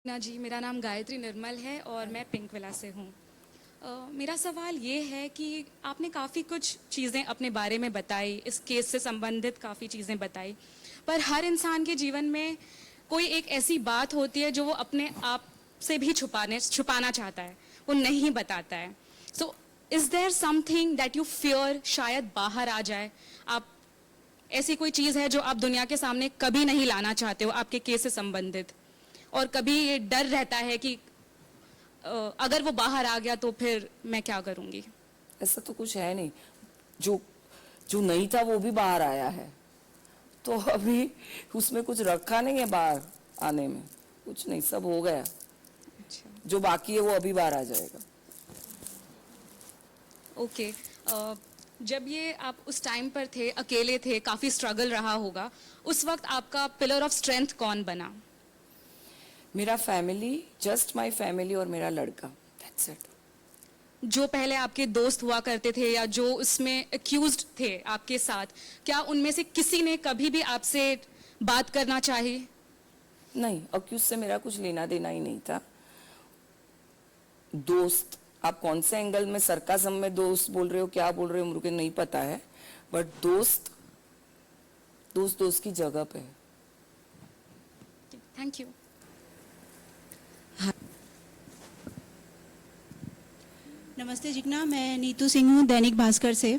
ना जी, मेरा नाम गायत्री निर्मल है और मैं पिंक विला से हूँ। मेरा सवाल ये है कि आपने काफ़ी कुछ चीज़ें अपने बारे में बताई, इस केस से संबंधित काफ़ी चीज़ें बताई, पर हर इंसान के जीवन में कोई एक ऐसी बात होती है जो वो अपने आप से भी छुपाना चाहता है, वो नहीं बताता है। So is there something that you fear शायद बाहर आ जाए? आप ऐसी कोई चीज़ है जो आप दुनिया के सामने कभी नहीं लाना चाहते हो आपके केस से संबंधित, और कभी ये डर रहता है कि अगर वो बाहर आ गया तो फिर मैं क्या करूंगी? ऐसा तो कुछ है नहीं। जो जो नहीं था वो भी बाहर आया है, तो अभी उसमें कुछ रखा नहीं है बाहर आने में, कुछ नहीं, सब हो गया। अच्छा, जो बाकी है वो अभी बाहर आ जाएगा। ओके। जब ये आप उस टाइम पर थे, अकेले थे, काफ़ी स्ट्रगल रहा होगा, उस वक्त आपका पिलर ऑफ स्ट्रेंथ कौन बना? मेरा फैमिली, जस्ट माय फैमिली और मेरा लड़का, दैट्स इट। जो पहले आपके दोस्त हुआ करते थे या जो उसमें एक्यूज्ड थे आपके साथ, क्या उनमें से किसी ने कभी भी आपसे बात करना चाही? नहीं, अक्यूज से मेरा कुछ लेना देना ही नहीं था। दोस्त, आप कौन से एंगल में, सरकाज़म में दोस्त बोल रहे हो, क्या बोल रहे हो मुझे नहीं पता है, बट दोस्त दोस्त दोस्त की जगह पे है। Thank you. नमस्ते जिग्ना, मैं नीतू सिंह हूँ दैनिक भास्कर से।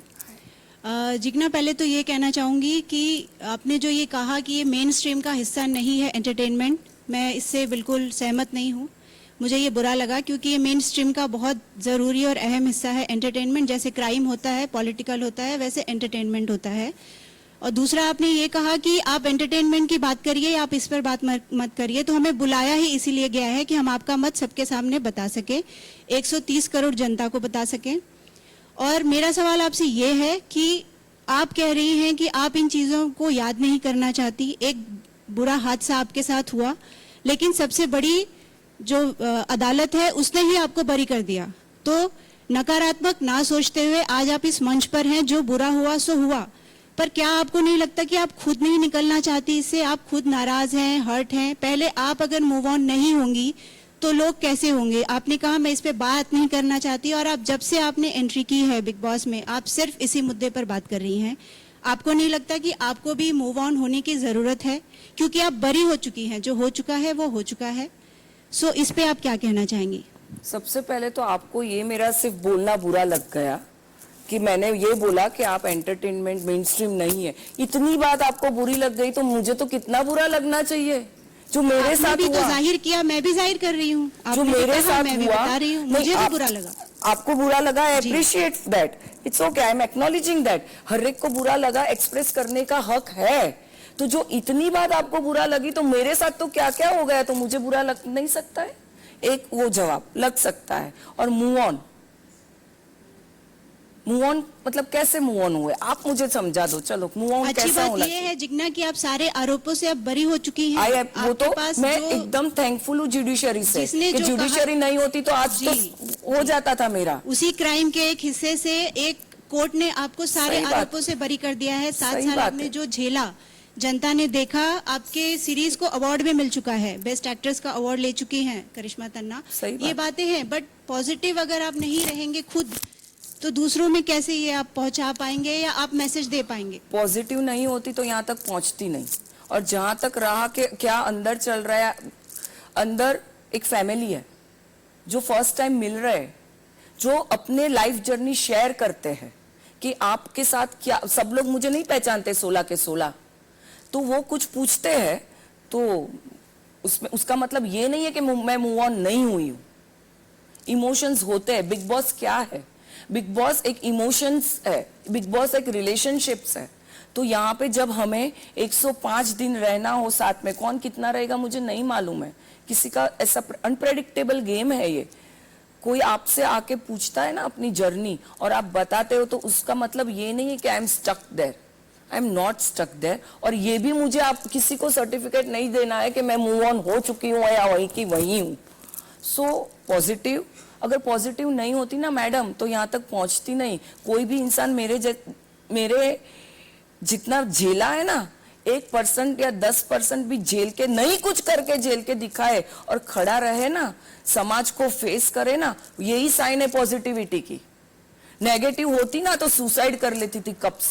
जिग्ना, पहले तो ये कहना चाहूँगी कि आपने जो ये कहा कि ये मेन स्ट्रीम का हिस्सा नहीं है एंटरटेनमेंट, मैं इससे बिल्कुल सहमत नहीं हूँ। मुझे ये बुरा लगा क्योंकि ये मेन स्ट्रीम का बहुत ज़रूरी और अहम हिस्सा है एंटरटेनमेंट। जैसे क्राइम होता है, पॉलिटिकल होता है, वैसे एंटरटेनमेंट होता है। और दूसरा, आपने ये कहा कि आप एंटरटेनमेंट की बात करिए, आप इस पर बात मत करिए। तो हमें बुलाया ही इसीलिए गया है कि हम आपका मत सबके सामने बता सकें, 130 करोड़ जनता को बता सकें। और मेरा सवाल आपसे ये है कि आप कह रही हैं कि आप इन चीज़ों को याद नहीं करना चाहती। एक बुरा हादसा आपके साथ हुआ, लेकिन सबसे बड़ी जो अदालत है उसने ही आपको बरी कर दिया। तो नकारात्मक ना सोचते हुए आज आप इस मंच पर हैं। जो बुरा हुआ सो हुआ, पर क्या आपको नहीं लगता कि आप खुद नहीं निकलना चाहती इससे? आप खुद नाराज हैं, हर्ट हैं। पहले आप अगर मूव ऑन नहीं होंगी तो लोग कैसे होंगे? आपने कहा मैं इस पे बात नहीं करना चाहती, और आप जब से आपने एंट्री की है बिग बॉस में, आप सिर्फ इसी मुद्दे पर बात कर रही हैं। आपको नहीं लगता कि आपको भी मूव ऑन होने की ज़रूरत है? क्योंकि आप बरी हो चुकी हैं, जो हो चुका है वो हो चुका है। सो इस पे आप क्या कहना चाहेंगी? सबसे पहले तो आपको ये मेरा सिर्फ बोलना बुरा लग गया कि मैंने ये बोला कि आप एंटरटेनमेंट मेन स्ट्रीम नहीं है। इतनी बात आपको बुरी लग गई तो मुझे तो कितना बुरा लगना चाहिए। जो मेरे साथ भी हुआ, तो जाहिर किया, मैं भी जाहिर कर रही हूँ। जो मेरे साथ मैं भी हुआ, बता रही हूँ, मुझे भी बुरा लगा। आपको बुरा लगा, I appreciate that, it's okay, I am acknowledging that. हर एक को बुरा लगा, एक्सप्रेस करने का हक है। तो जो इतनी बात आपको बुरा लगी, तो मेरे साथ तो क्या क्या हो गया, तो मुझे बुरा लग नहीं सकता है? एक वो जवाब लग सकता है। और मूव ऑन मतलब कैसे मूव ऑन हुए, आप मुझे समझा दो। चलो मूव ऑन अच्छी कैसा बात होना ये चाहिए? है जिग्ना कि आप सारे आरोपों से अब बरी हो चुकी हैं। वो तो मैं एकदम थैंकफुल हूँ जुडिशरी से कि जुडिशरी नहीं होती तो आज तो हो जाता था मेरा। उसी क्राइम के एक हिस्से से एक कोर्ट ने आपको सारे आरोपों से बरी कर दिया है। 7 साल आपने जो झेला, जनता ने देखा। आपके सीरीज को अवार्ड भी मिल चुका है, बेस्ट एक्ट्रेस का अवार्ड ले चुकी हैं करिश्मा तन्ना। ये बातें हैं, बट पॉजिटिव अगर आप नहीं रहेंगे खुद, तो दूसरों में कैसे ये आप पहुंचा पाएंगे या आप मैसेज दे पाएंगे? पॉजिटिव नहीं होती तो यहाँ तक पहुंचती नहीं। और जहां तक रहा कि क्या अंदर चल रहा है, अंदर एक फैमिली है जो फर्स्ट टाइम मिल रहे हैं, जो अपने लाइफ जर्नी शेयर करते हैं कि आपके साथ क्या। सब लोग मुझे नहीं पहचानते 16 के 16, तो वो कुछ पूछते हैं तो उसमें उसका मतलब ये नहीं है कि मैं मूव ऑन नहीं हुई हूं। इमोशंस होते हैं। बिग बॉस क्या है? बिग बॉस एक इमोशंस है, बिग बॉस एक रिलेशनशिप्स है। तो यहाँ पे जब हमें 105 दिन रहना हो साथ में, कौन कितना रहेगा मुझे नहीं मालूम है, किसी का ऐसा अनप्रेडिक्टेबल गेम है ये। कोई आपसे आके पूछता है ना अपनी जर्नी और आप बताते हो, तो उसका मतलब ये नहीं है कि I am stuck there, I am not stuck there. और ये भी मुझे आप किसी को सर्टिफिकेट नहीं देना है कि मैं मूव ऑन हो चुकी हूँ या वहीं की वहीं हूँ। सो पॉजिटिव, अगर पॉजिटिव नहीं होती ना मैडम तो यहाँ तक पहुंचती नहीं। कोई भी इंसान मेरे जितना झेला है ना, 1% या 10% भी झेल के नहीं कुछ करके झेल के दिखाए और खड़ा रहे ना, समाज को फेस करे ना, यही साइन है पॉजिटिविटी की। नेगेटिव होती ना तो सुसाइड कर लेती थी कब से।